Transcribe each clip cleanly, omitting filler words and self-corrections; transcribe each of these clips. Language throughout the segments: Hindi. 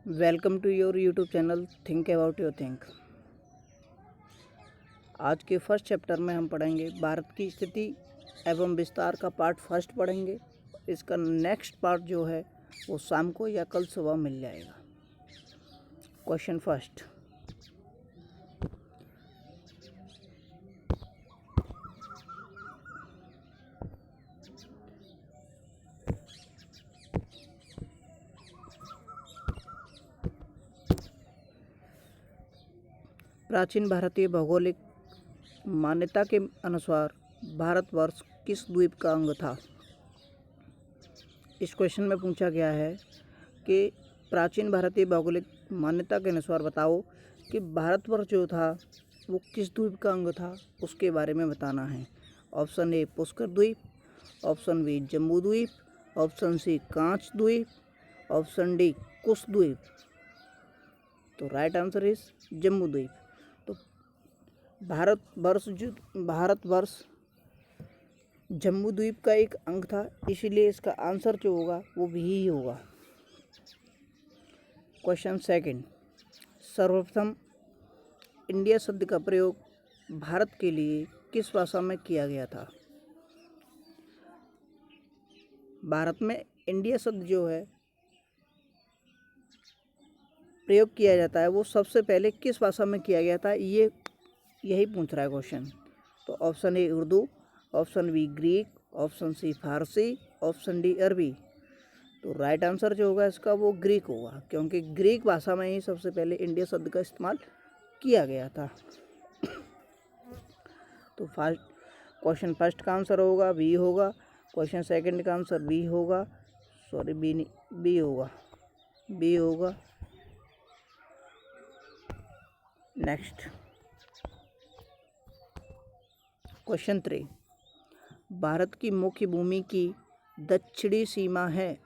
Welcome to your YouTube channel think about your think. आज के फर्स्ट चैप्टर में हम पढ़ेंगे भारत की स्थिति एवं विस्तार का पार्ट फर्स्ट पढ़ेंगे। इसका नेक्स्ट पार्ट जो है वो शाम को या कल सुबह मिल जाएगा। क्वेश्चन फर्स्ट, प्राचीन भारतीय भौगोलिक मान्यता के अनुसार भारतवर्ष किस द्वीप का अंग था? इस क्वेश्चन में पूछा गया है कि प्राचीन भारतीय भौगोलिक मान्यता के अनुसार बताओ कि भारतवर्ष जो था वो किस द्वीप का अंग था, उसके बारे में बताना है। ऑप्शन ए पुष्कर द्वीप, ऑप्शन बी जम्बू द्वीप, ऑप्शन सी कांच द्वीप, ऑप्शन डी कुश द्वीप। तो राइट आंसर इज जम्बू द्वीप। तो भारतवर्ष जम्बू द्वीप का एक अंग था, इसीलिए इसका आंसर जो होगा वो भी ही होगा। क्वेश्चन सेकंड, सर्वप्रथम इंडिया शब्द का प्रयोग भारत के लिए किस भाषा में किया गया था? भारत में इंडिया शब्द जो है प्रयोग किया जाता है वो सबसे पहले किस भाषा में किया गया था, यही पूछ रहा है क्वेश्चन। तो option A Urdu, option B Greek, option C Farsi, option D Arabi. तो राइट आंसर जो होगा इसका वो ग्रीक होगा, क्योंकि ग्रीक भाषा में ही सबसे पहले इंडिया शब्द का इस्तेमाल किया गया था। तो क्वेश्चन फर्स्ट का आंसर होगा बी होगा, क्वेश्चन सेकंड का आंसर बी होगा, सॉरी बी नहीं, बी होगा। नेक्स्ट क्वेश्चन 3, भारत की मुख्य भूमि की दक्षिणी सीमा है।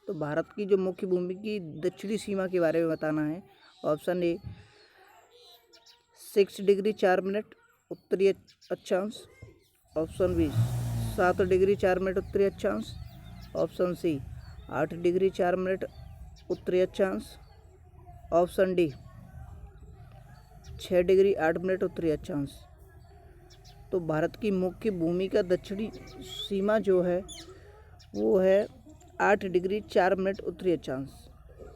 तो भारत की जो मुख्य भूमि की दक्षिणी सीमा के बारे में बताना है। ऑप्शन ए 6 डिग्री 4 मिनट उत्तरी अक्षांश, ऑप्शन बी 7 डिग्री 4 मिनट उत्तरी अक्षांश, ऑप्शन सी 8 डिग्री 4 मिनट उत्तरी अक्षांश, ऑप्शन डी 6 डिग्री 8 मिनट उत्तरी अक्षांश। तो भारत की मुख्य भूमि का दक्षिणी सीमा जो है वो है 8 डिग्री 4 मिनट उत्तरी अक्षांश।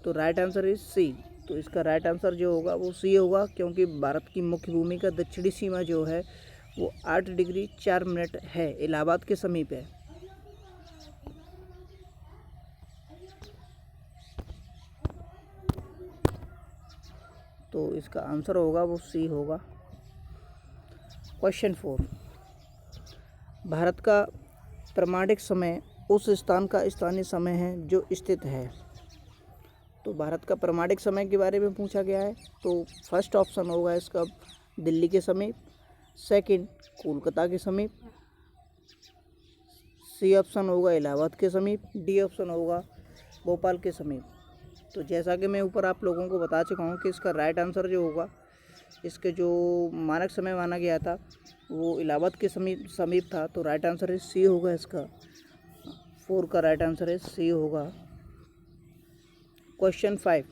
तो राइट आंसर इज सी। तो इसका राइट आंसर जो होगा वो सी होगा, क्योंकि भारत की मुख्य भूमि का दक्षिणी सीमा जो है वो 8 डिग्री 4 मिनट है, इलाहाबाद के समीप है। तो इसका आंसर होगा वो सी होगा। क्वेश्चन 4, भारत का प्रामाणिक समय उस स्थान का स्थानीय समय है जो स्थित है। तो भारत का प्रामाणिक समय के बारे में पूछा गया है। तो फर्स्ट ऑप्शन होगा इसका दिल्ली के समीप, सेकंड कोलकाता के समीप, सी ऑप्शन होगा इलाहाबाद के समीप, डी ऑप्शन होगा भोपाल के समीप। तो जैसा कि मैं ऊपर आप लोगों को बता चुका हूँ कि इसका राइट आंसर जो होगा, इसके जो मानक समय माना गया था वो इलाहाबाद के समीप था। तो राइट आंसर इज सी होगा, इसका 4 का राइट आंसर इज सी होगा। क्वेश्चन 5,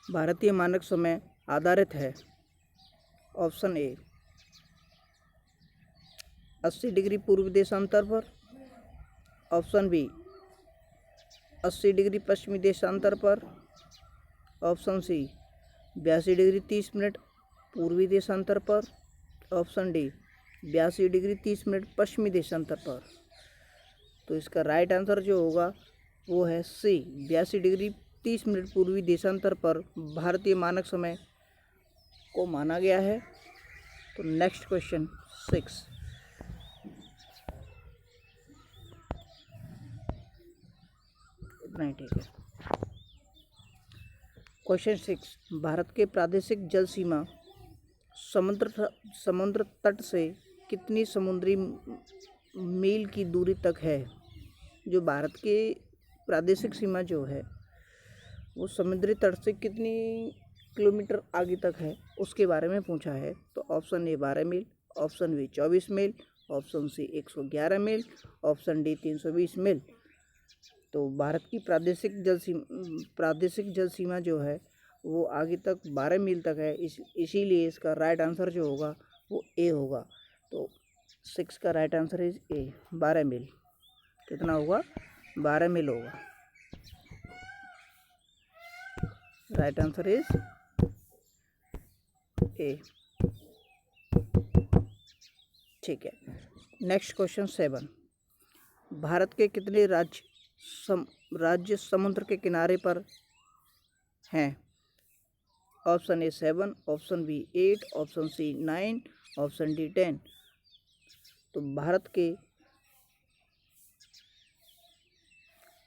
भारतीय मानक समय आधारित है। ऑप्शन ए 80 डिग्री पूर्व देशांतर पर, ऑप्शन बी 80 डिग्री पश्चिमी देशांतर पर, ऑप्शन सी 82 डिग्री 30 मिनट पूर्वी देशांतर पर, ऑप्शन डी 82 डिग्री 30 मिनट पश्चिमी देशांतर पर। तो इसका राइट आंसर जो होगा वो है सी, 82 डिग्री 30 मिनट पूर्वी देशांतर पर भारतीय मानक समय को माना गया है। तो नेक्स्ट क्वेश्चन 6, इतना ही ठीक है। क्वेश्चन 6, भारत के प्रादेशिक जल सीमा समुद्र तट से कितनी समुद्री मील की दूरी तक है? जो भारत के प्रादेशिक सीमा जो है वो समुद्री तट से कितनी किलोमीटर आगे तक है उसके बारे में पूछा है। तो ऑप्शन ए 12 मील, ऑप्शन बी 24 मील, ऑप्शन सी 111 मील, ऑप्शन डी 320 मील। तो भारत की प्रादेशिक जल सीमा जो है वो आगे तक 12 मील तक है। इसीलिए इसका राइट आंसर जो होगा वो ए होगा। तो 6 का राइट आंसर इज ए, 12 मील। कितना होगा? 12 मील होगा। राइट आंसर इज ए। ठीक है, नेक्स्ट क्वेश्चन 7। भारत के कितने राज्य समुद्र के किनारे पर हैं? Option A 7, option B 8, option C 9, option D 10। तो भारत के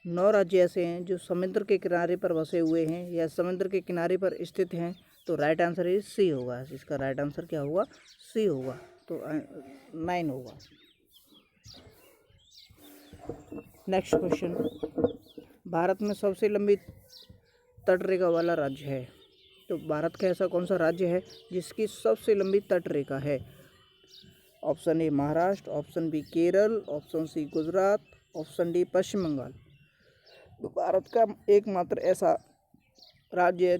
9 राज्य ऐसे हैं जो समुद्र के किनारे पर बसे हुए हैं या समुद्र के किनारे पर स्थित हैं। तो राइट आंसर इज सी होगा। इसका राइट आंसर क्या होगा? सी होगा। तो 9 होगा। नेक्स्ट क्वेश्चन, भारत में सबसे लंबी तटरेखा वाला राज्य है। तो भारत का ऐसा कौन सा राज्य है जिसकी सबसे लंबी तटरेखा है? Option A Maharashtra, option B Kerala, option C Gujarat, option D Paschim Bengal. तो भारत का एकमात्र ऐसा राज्य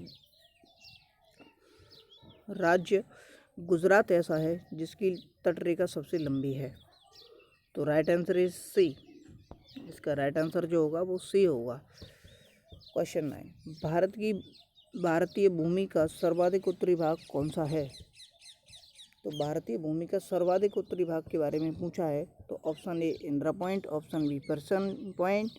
गुजरात ऐसा है जिसकी तटरेखा सबसे लंबी है। तो राइट आंसर इज सी। इसका राइट आंसर जो होगा वो सी होगा। क्वेश्चन 9, भारतीय भूमि का सर्वाधिक उत्तरी भाग कौन सा है? तो भारतीय भूमि का सर्वाधिक उत्तरी भाग के बारे में पूछा है। तो option A Indira point, option B Parsons point,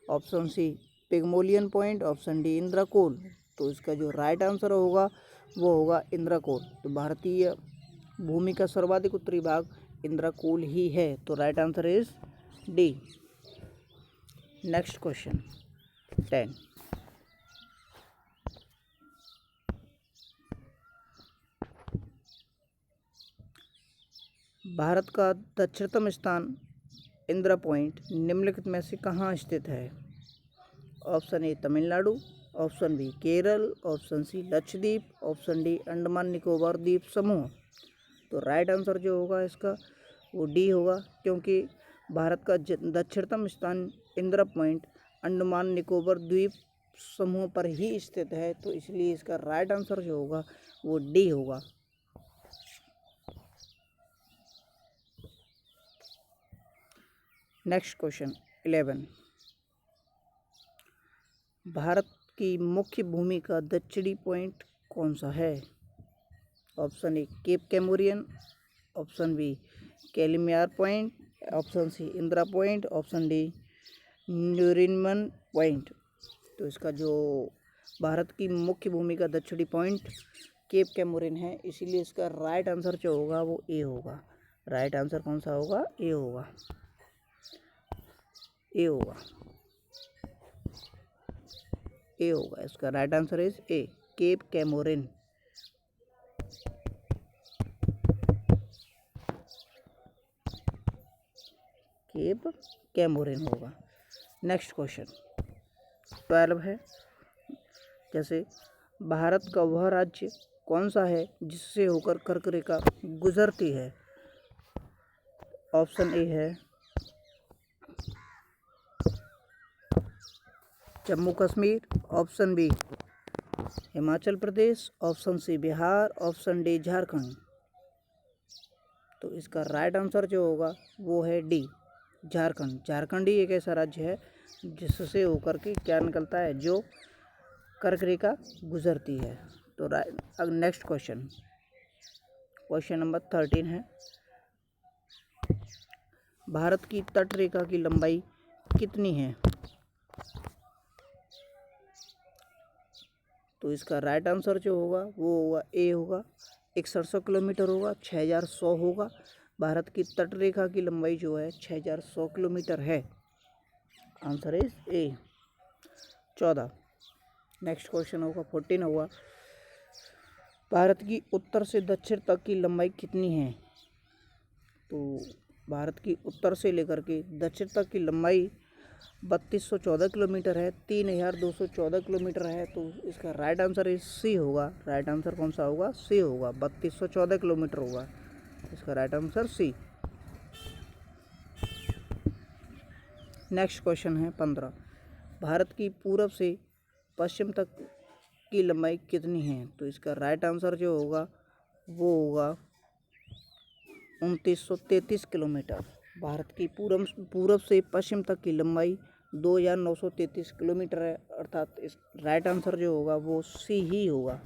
option C Pygmalion point, option D Indira col. तो इसका जो राइट आंसर होगा वो होगा इंदिरा कोल। तो भारतीय भूमि का सर्वाधिक उत्तरी भाग इंदिरा कोल ही है। तो right answer is D. Next question 10, Bharat का दक्षिणतम स्थान इंदिरा पॉइंट निम्नलिखित में से कहाँ स्थित है? Option A Tamil Nadu, option B Kerala, option C Lakshadweep, option D Andaman Nicobar द्वीप समूह। तो राइट आंसर जो होगा इसका वो डी होगा, क्योंकि भारत का दक्षिणतम स्थान इंदिरा पॉइंट अंडमान निकोबार द्वीप समूह पर ही स्थित है। तो इसलिए इसका राइट आंसर जो होगा वो डी होगा। नेक्स्ट क्वेश्चन 11, भारत की मुख्य भूमि का दक्षिणी पॉइंट कौन सा है? Option A cape Comorin, option B Calimere point, option C Indira point, option D न्यूरिनमन पॉइंट। तो इसका जो भारत की मुख्य भूमि का दक्षिणी पॉइंट केप कैमोरिन है, इसीलिए इसका राइट आंसर जो होगा वो ए होगा। राइट आंसर कौन सा होगा? ए होगा। ए होगा। ए होगा। इसका right answer is A, Cape Comorin. Cape Comorin होगा। नेक्स्ट क्वेश्चन 12 है, जैसे भारत का वह राज्य कौन सा है जिससे होकर कर्क रेखा गुजरती है? ऑप्शन ए है Jammu Kashmir, option B Himachal Pradesh, option C Bihar, option D Jharkhand. तो इसका राइट आंसर जो होगा वो है डी, झारखंड। झारखंड ही एक ऐसा राज्य है जिससे होकर के क्या निकलता है, जो कर्क रेखा गुजरती है। तो अब नेक्स्ट क्वेश्चन नंबर 13 है, भारत की तट रेखा की लंबाई कितनी है? तो इसका राइट आंसर जो होगा वो होगा ए होगा, 6100 किलोमीटर होगा, 6100 होगा। भारत की तट रेखा की लंबाई जो है 6100 किलोमीटर है। Answer is A. 14, next question होगा 14 होगा, भारत की उत्तर से दक्षिण तक की लंबाई कितनी है? तो भारत की उत्तर से लेकर के दक्षिण तक की लंबाई 3214 किलोमीटर है, 3214 किलोमीटर है। तो इसका राइट आंसर इज सी होगा। राइट आंसर कौन सा होगा? सी होगा, 3214 किलोमीटर होगा। इसका right answer C. Next question है 15। भारत की पूरब से पश्चिम तक की लंबाई कितनी है? तो इसका राइट आंसर जो होगा वो होगा 2933 किलोमीटर। भारत की पूरब से पश्चिम तक की लंबाई 2933 किलोमीटर है, अर्थात इस राइट आंसर जो होगा वो सी ही होगा।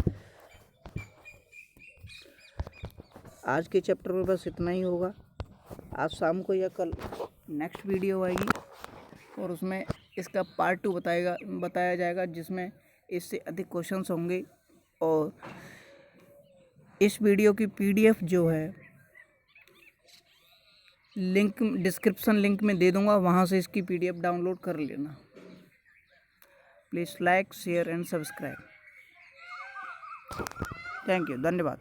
आज के चैप्टर में बस इतना ही होगा। आज शाम को या कल नेक्स्ट वीडियो आएगी और उसमें इसका पार्ट 2 बताया जाएगा, जिसमें इससे अधिक क्वेश्चंस होंगे। और इस वीडियो की PDF जो है लिंक डिस्क्रिप्शन लिंक में दे दूंगा, वहाँ से इसकी PDF डाउनलोड कर लेना। Please like, share and subscribe. Thank you, धन्यवाद।